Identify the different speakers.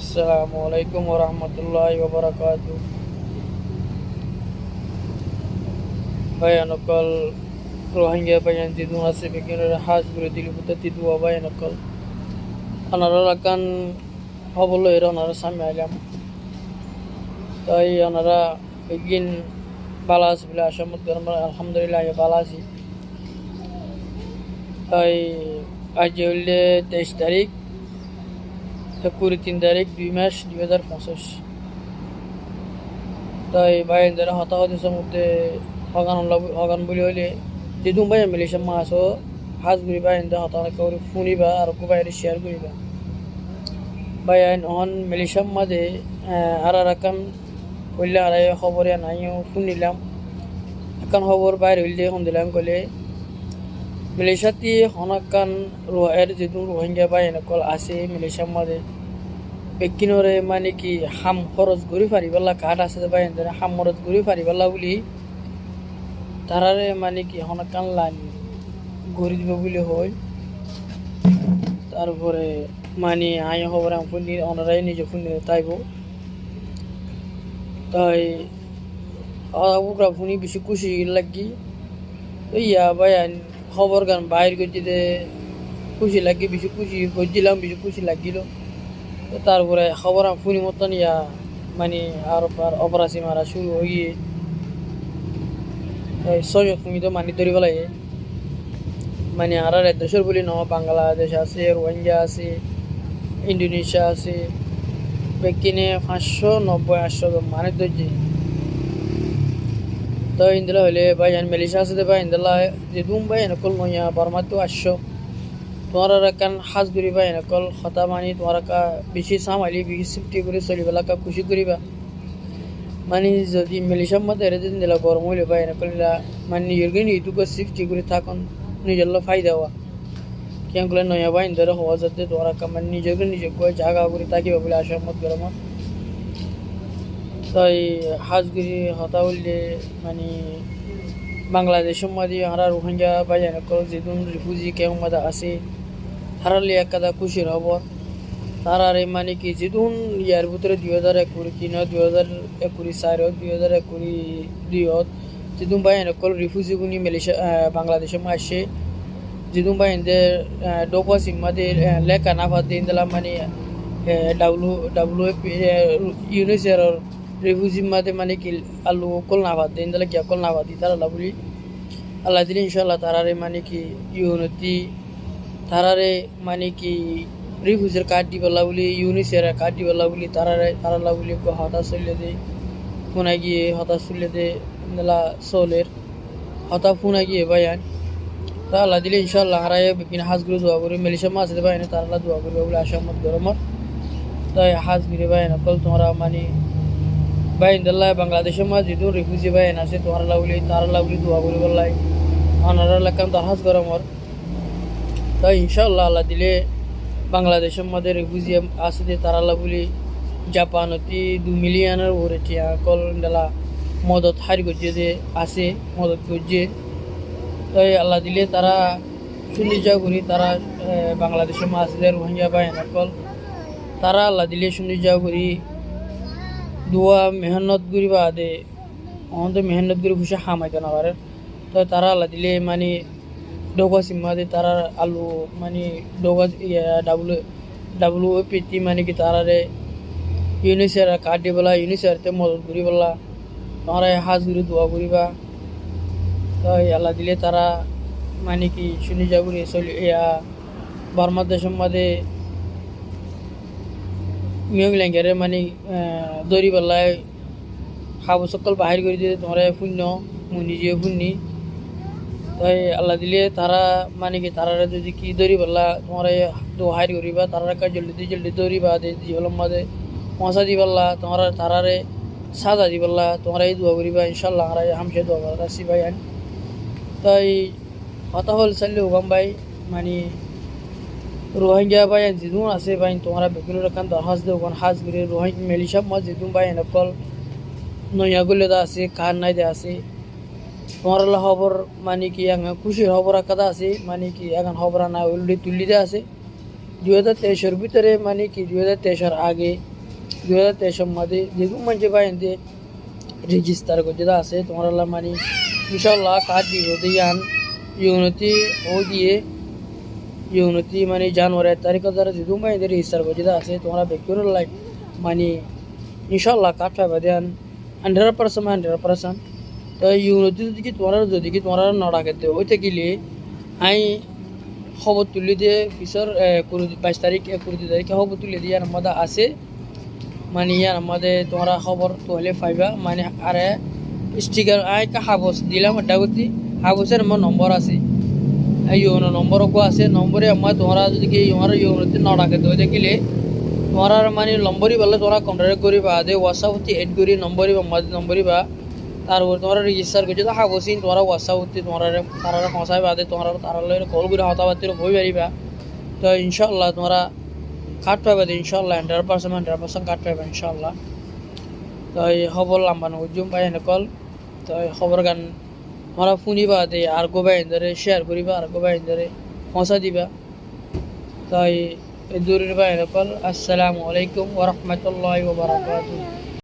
Speaker 1: Assalamualaikum warahmatullahi wabarakatuh. Bayanakal Rohingya bayan tidu nasib begini haj beredili buta tidu bayanakal. Anara akan hobolo era anara sami alam. Tai anara begin balas bila asyamut garam alhamdulillah ya balasi. Tai ajole 23 তারিখ ফেব্রুয়ারি 3 তারিখ 2 মাস 2025 তাই বাইরে হতাহতের মধ্যে Hogan বলি হলে যে তুমি বাইরে মিলেশন মাসও হাজ ঘুরি বাইরে হতাহত করে ফুনিবা আর বাইরে শেয়ার করিবা বাইন অন মিলেশন মাঝে আর রাখান বললে আর খবরে নাইও শুনিলাম এখন খবর বাইরে হইলে এখন দিলাম কলে মালয়েশিয়াতে হনাকান রোহের যেদুন রোহিঙ্গা বাইরে কল আছে মালয়েশিয়ার মাঝে বেকিনরে মানে কি হাম খরচ ঘুরি ফারিবাল্লা কাঠ আছে বাইরে হাম খরচ ঘুরি ফারিবাল্লা বলি তারারে মানে কি হনাকান লাইন ঘুরি দিব বলে হয় তারপরে মানে আয় খবর আমি অনারাই নিজে ফুনি তাইব তাই ওরা ফুনি বেশি খুশি লাগি ইয়া বাইন খবর গান বাইর করতে খুশি লাগি বেশি খুশি করছিলাম বেশি খুশি লাগিল তারপরে খবর ফুনি মতন ইয়া মানে আর অপরাসি মারা শুরু হয়ে গিয়ে সহযোগ তুমি তো মানি ধরিব লাগে মানে আর দেশের বলি ন বাংলাদেশ আছে রোহিঙ্গা আছে ইন্দোনেশিয়া আছে বেকিনে 590-800 মানে ধরছে তো ইন্দলা হলে ভাই মালয়েশিয়া আছে ভাই ইন্দলা যে দুম ভাই নকল নয়া বর্মা তো 800 তোমার কান হাজ করি ভাই নকল খতা মানি তোমার কা বেশি সামালি বেশি সিফটি করে চলিবেলা কা খুশি করিবা মানে যদি মালয়েশিয়ার মধ্যে এর দিন দিলা গরম হইলে ভাই নকললা মানে নিজের ইটুকু সিফটি করে থাকুন নিজের ফায়দা হওয়া কেন কলে নয়া ভাই ইন্দরা হওয়া যাতে তোমার কা মানে নিজের জায়গা করে থাকিবা বলে আশার মত গরম তাই হাজগুড়ি হতা হইলে মানে বাংলাদেশের মধ্যে হারা রোহিঙ্গা বাজার যেদিন রিফিউজি কেউ মধ্যে আছে হারালে একটা খুশির খবর তারারে মানে কি যেদিন ইয়ার ভিতরে 2021 2021 2021 যেদিন বাজার রিফিউজি গুনি মালয়েশিয়া বাংলাদেশের মধ্যে আসে যেদিন বাজার ডোপাসিং মধ্যে লেখা না ভাত দিন দিলাম মানে WFP ইউনিসেফ রিফিউজি মাঝে মানে কি আলু কল না ভাত দিন দিলে কি কল না ভাত দি তারা বলি আল্লাহ দিলে ইনশাল্লাহ তারারে মানে কি ইউনিটি তারারে মানে কি রিফিউজির কার্ড দিবলা বলি ইউনিসেফের কার্ড দিবলা বলি তারা বলি হতাশ চলে দে ফোনা গিয়ে হতাশ চলে দে দিলা সোলের হতা ফোনা গিয়ে ভাইয়ান তা আল্লাহ দিলে ইনশাল্লাহ হারাই বিভিন্ন হাজগুলো দোয়া করি মালয়েশিয়া মাছ দিতে পারে তারা দোয়া করবে বলে আশামত গরমর তাই হাজ গিরে ভাইয়ান কল তোমরা মানে বাইন্দল্লা বাংলাদেশের মাঝে যেহেতু রিফিউজি বাইন আছে তোমার তারা লাউলি দোয়া করি বললাই আনারা লাগাম দাহাজ গরমর তাই ইনশাল্লাহ আল্লাহ দিলে বাংলাদেশের মধ্যে রিফিউজি আছে যে তারা লাগুলি জাপানতি 2 মিলিয়নের ওরে টিয়া কল ডালা মদত হারি করছে যে আছে মদত করছে তাই আল্লাহ দিলে তারা শুনে যা করি তারা বাংলাদেশের মাঝে রোহিঙ্গা বাইন কল তারা আল্লাহ দিলে শুনে যা করি দোয়া মেহনত করিবা দে অন্ত মেহনত করে খুশি হামাইতে না পারে তো তারা আল্লাহ দিলে মানে ডোগা সিম্মা দে তারা আলু মানে ডোগা WFP মানে কি তারারে ইউনিসেফ কার্ড দিবলা ইউনিসেফতে মদত করিবলা তোমরা হাজ করে দোয়া করিবা তাই আল্লাহ দিলে তারা মানে কি শুনি যা করি চলি বর্মা দেশের মধ্যে মিয়ং ল্যাঙ্গারে মানে দড়ি বেলায় খাবো সকল বাহির করে দিয়ে তোমরা শূন্য মুই নিজে শুনি তাই আল্লাহ দিলে তারা মানে কি তারা যদি কি দড়ি বেলা তোমরা হাইর করিবা তারা কাজ জলদি দৌড়িবা জীবনের মাঝে পৌঁছা দিবাল্লা তোমরা তারারে সাজা দিবাল্লা তোমরা এই দোয়া করিবা ইনশাল্লাহ হারাই হামসে দোয়া করা রাখছি ভাই তাই হতা হল চাইলে ওগাম ভাই মানে রোহিঙ্গা ভাই যেদুন আছে ভাই তোমরা বিভিন্ন রকম দরখাস দেও হাজ করে রোহিঙ্গা মালয়েশিয়া মাঝ যেদুন ভাই নকল নয়াগুলো আছে কার নাই দে আছে তোমার খবর মানে কি খুশির খবর একটা আছে মানে কি এখন খবর না অলরেডি তুলি দে আছে 2023 ভিতরে মানে কি 2023 আগে 2023 মধ্যে যেগুলো মানে বাইন্দে রেজিস্টার করতে আছে তোমরা মানে ইনশাল্লাহ কার্ড দিব দিয়ান ইউনিটি ও দিয়ে ইউনিটি মানে জানুয়ারি 1 তারিখের দ্বারা যেগুলো বাইন্দে রেজিস্টার করতে আছে তোমরা ব্যক্তির লাই মানে ইনশাল্লাহ কার্ড পাইবা দেন 100% তো ইউনিটি যদি কি তোমরা নড়াকে দেয় ওইতে গেলে আই খবর তুলে দিয়ে পিছর 22 তারিখ 21 তারিখে খবর তুলে দিয়ে আমাদের আছে মানে ইয়ার আমাদের তোমরা খবর তোলে পাইবা মানে আরে স্টিকার আই কা হাবস দিলাম ডাগতি হাবসের আমার নম্বর আছে ইউনো নম্বরও আছে নম্বরে আমার তোমরা যদি কি আমার ইউনিটি নড়াকে দেয় দেখিলে তোমরা মানে নম্বরই বললে তোমরা কন্ট্যাক্ট করিবা দে হোয়াটসঅ্যাপতে এড করি নম্বরই বা আমাদের নম্বরই বা তারপর তোমরা রেজিস্টার করছো তো হাবসিন তোমরা হোয়াটসঅ্যাপতে তোমরা তারা পৌঁছাই বাদে তোমরা তারা কল করে হতাবাতির বই পারিবা তো ইনশাল্লাহ তোমরা কার্ড পাইবা ইনশাল্লাহ 100% কার্ড পাইবা ইনশাল্লাহ তো এই খবর লাম্বানো উজ্জুম পাই কল তো এই খবর গান তোমরা শুনিবা দে আর গোবাই ধরে শেয়ার করিবা আর গোবাই ধরে পৌঁছা দিবা তাই দূরের বাইরে কল আসসালামু আলাইকুম ওয়া রাহমাতুল্লাহি ওয়া বারাকাতুহু।